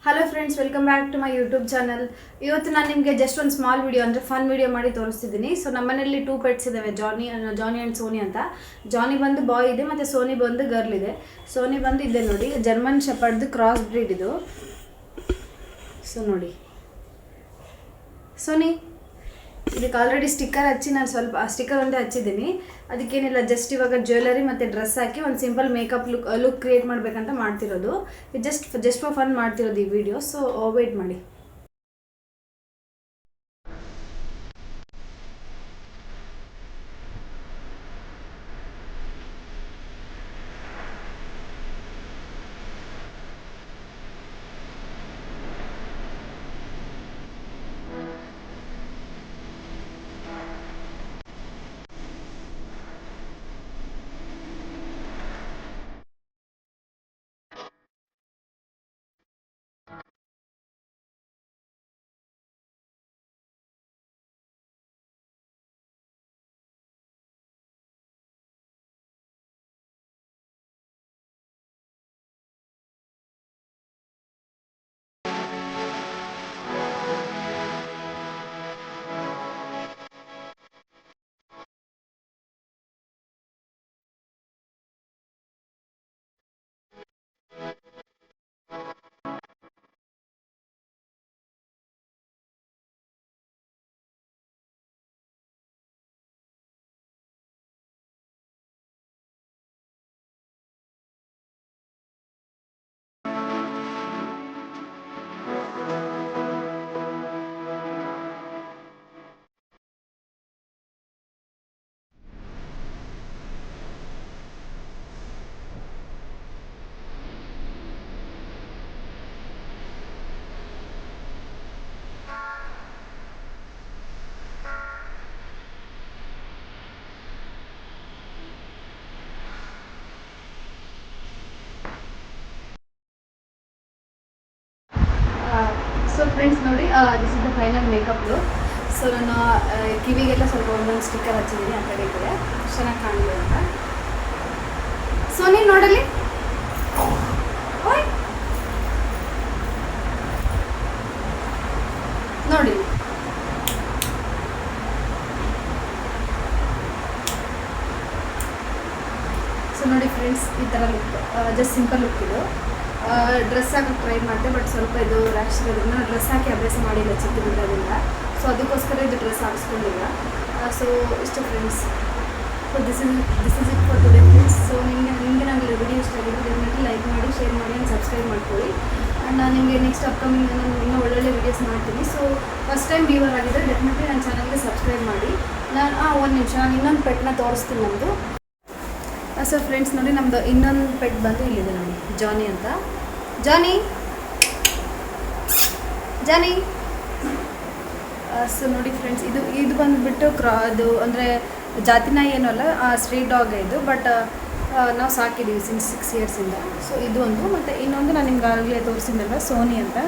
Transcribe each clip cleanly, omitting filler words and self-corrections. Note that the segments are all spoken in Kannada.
Hello friends, welcome back to my YouTube channel. ಇವತ್ತು ನಾನು ನಿಮಗೆ ಜಸ್ಟ್ ಒಂದು ಸ್ಮಾಲ್ ವಿಡಿಯೋ ಅಂದರೆ ಫನ್ ವಿಡಿಯೋ ಮಾಡಿ ತೋರಿಸ್ತಿದ್ದೀನಿ. ಸೊ ನಮ್ಮನೇಲಿ 2 ಪೆಟ್ಸ್ ಇದ್ದಾವೆ, ಜಾನಿ ಆ್ಯಂಡ್ ಸೋನಿ ಅಂತ. ಜಾನಿ ಬಂದು ಬಾಯ್ ಇದೆ ಮತ್ತು ಸೋನಿ ಬಂದು ಗರ್ಲ್ ಇದೆ. ಸೋನಿ ಬಂದು ಇದೆ ನೋಡಿ, ಜರ್ಮನ್ ಶೆಪರ್ಡ್ದು ಕ್ರಾಸ್ ಬ್ರೀಡ್ ಇದು. ಸೊ ನೋಡಿ ಸೋನಿ, ಇದಕ್ಕೆ ಆಲ್ರೆಡಿ ಸ್ಟಿಕ್ಕರ್ ಹಚ್ಚಿ ನಾನು ಸ್ವಲ್ಪ ಸ್ಟಿಕ್ಕರ್ ಒಂದೇ ಹಚ್ಚಿದ್ದೀನಿ. ಅದಕ್ಕೇನಿಲ್ಲ, ಜಸ್ಟ್ ಇವಾಗ ಜ್ಯುವೆಲರಿ ಮತ್ತು ಡ್ರೆಸ್ ಹಾಕಿ ಒಂದು ಸಿಂಪಲ್ ಮೇಕಪ್ ಲುಕ್ ಕ್ರಿಯೇಟ್ ಮಾಡಬೇಕಂತ ಮಾಡ್ತಿರೋದು. ಜಸ್ಟ್ ಫಾರ್ ಫನ್ ಮಾಡ್ತಿರೋದು ಈ ವಿಡಿಯೋ. ಸೊ ವೇಟ್ ಮಾಡಿ. ಸೊ ಫ್ರೆಂಡ್ಸ್ ನೋಡಿ, this is the final makeup look. So ನಾನು ಕಿವಿಗೆಲ್ಲ ಸ್ವಲ್ಪ ಒಂದೊಂದು ಸ್ಟಿಕ್ಕರ್ ಹಚ್ಚಿದ್ದೀನಿ ಆ ಕಡೆ ಈ ಕಡೆ, ಚೆನ್ನಾಗಿ ಕಾಣಲಿ ಅಂತ. ಸೋನಿ ನೋಡಲಿ, ನೋಡಿ. ಸೊ ನೋಡಿ ಫ್ರೆಂಡ್ಸ್, ಈ ಥರ ಲುಕ್, ಜಸ್ಟ್ ಸಿಂಪಲ್ ಲುಕ್ ಇದು. ಡ್ರೆಸ್ ಹಾಕಿ ಟ್ರೈ ಮಾಡಿದೆ, ಬಟ್ ಸ್ವಲ್ಪ ಇದು ರ್ಯಾಶ್ ಇರೋದ್ರಿಂದ ಡ್ರೆಸ್ ಹಾಕಿ ಅಭ್ಯಾಸ ಮಾಡಿಲ್ಲ ಚಿಕ್ಕದ್ರಿಂದ. ಸೊ ಅದಕ್ಕೋಸ್ಕರ ಇದು ಡ್ರೆಸ್ ಹಾಕಿಸ್ಕೊಂಡಿಲ್ಲ. ಸೊ ಇಷ್ಟು friends. So this is it for today friends. So ನಿಮಗೆ ನನಗೆ ವಿಡಿಯೋ ಇಷ್ಟ ಆಗಿದ್ದು ಡೆಫಿನೆಟ್ಲಿ ಲೈಕ್ ಮಾಡಿ, ಶೇರ್ ಮಾಡಿ ಆ್ಯಂಡ್ ಸಬ್ಸ್ಕ್ರೈಬ್ ಮಾಡ್ಕೊಳ್ಳಿ. ಆ್ಯಂಡ್ ನಾನು ನಿಮಗೆ ನೆಕ್ಸ್ಟ್ ಅಪ್ಕಮಿಂಗ್ ನಾನು ಇನ್ನೂ ಒಳ್ಳೊಳ್ಳೆ ವೀಡಿಯೋಸ್ ಮಾಡ್ತೀನಿ. ಸೊ ಫಸ್ಟ್ ಟೈಮ್ ವ್ಯೂವರ್ ಆಗಿದ್ದರೆ ಡೆಫಿನೆಟ್ಲಿ ನನ್ನ ಚಾನಲ್ಗೆ ಸಬ್ಸ್ಕ್ರೈಬ್ ಮಾಡಿ. ಒಂದು ನಿಮಿಷ, ನಾನು ಇನ್ನೊಂದು ಪೆಟ್ನ ತೋರಿಸ್ತೀನಿ ನಮ್ಮದು. ಸೊ ಫ್ರೆಂಡ್ಸ್ ನೋಡಿ, ನಮ್ಮದು ಇನ್ನೊಂದು ಪೆಟ್ ಬಂದು ಇಲ್ಲಿದೆ ನೋಡಿ, ಜಾನಿ ಅಂತ. ಜಾನಿ. ಸೊ ನೋಡಿ ಫ್ರೆಂಡ್ಸ್, ಇದು ಬಂದುಬಿಟ್ಟು ಅದು ಅಂದರೆ ಜಾತಿ ನಾಯಿ ಏನೂ ಅಲ್ಲ, ಸ್ಟ್ರೀಟ್ ಡಾಗ್ ಇದು. ಬಟ್ ನಾವು ಸಾಕಿದ್ದೀವಿ ಸಿನ್ಸ್ 6 ಇಯರ್ಸಿಂದ. ಸೊ ಇದು ಒಂದು, ಮತ್ತು ಇನ್ನೊಂದು ನಾನು ನಿಮ್ಗೆ ಆಗಲೇ ತೋರಿಸಿದ್ನಲ್ಲ, ಸೋನಿ ಅಂತ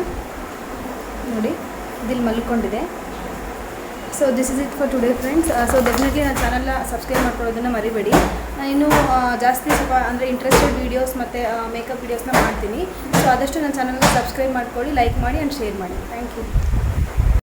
ನೋಡಿ, ಇದಿಲ್ಲಿ ಮಲ್ಕೊಂಡಿದೆ. So this is it for today friends. So definitely ನನ್ನ ಚಾನಲ್ನ ಸಬ್ಸ್ಕ್ರೈಬ್ ಮಾಡ್ಕೊಳ್ಳೋದನ್ನು ಮರಿಬೇಡಿ. ನಾನು ಇನ್ನೂ ಜಾಸ್ತಿ ಸ್ವಲ್ಪ ಅಂದರೆ ಇಂಟ್ರೆಸ್ಟೆಡ್ ವೀಡಿಯೋಸ್ ಮತ್ತು ಮೇಕಪ್ ವೀಡಿಯೋಸ್ನ ಮಾಡ್ತೀನಿ. ಸೊ ಆದಷ್ಟು ನನ್ನ ಚಾನಲ್ನ ಸಬ್ಸ್ಕ್ರೈಬ್ ಮಾಡ್ಕೊಳ್ಳಿ, ಲೈಕ್ ಮಾಡಿ ಆ್ಯಂಡ್ ಶೇರ್ ಮಾಡಿ. Thank you.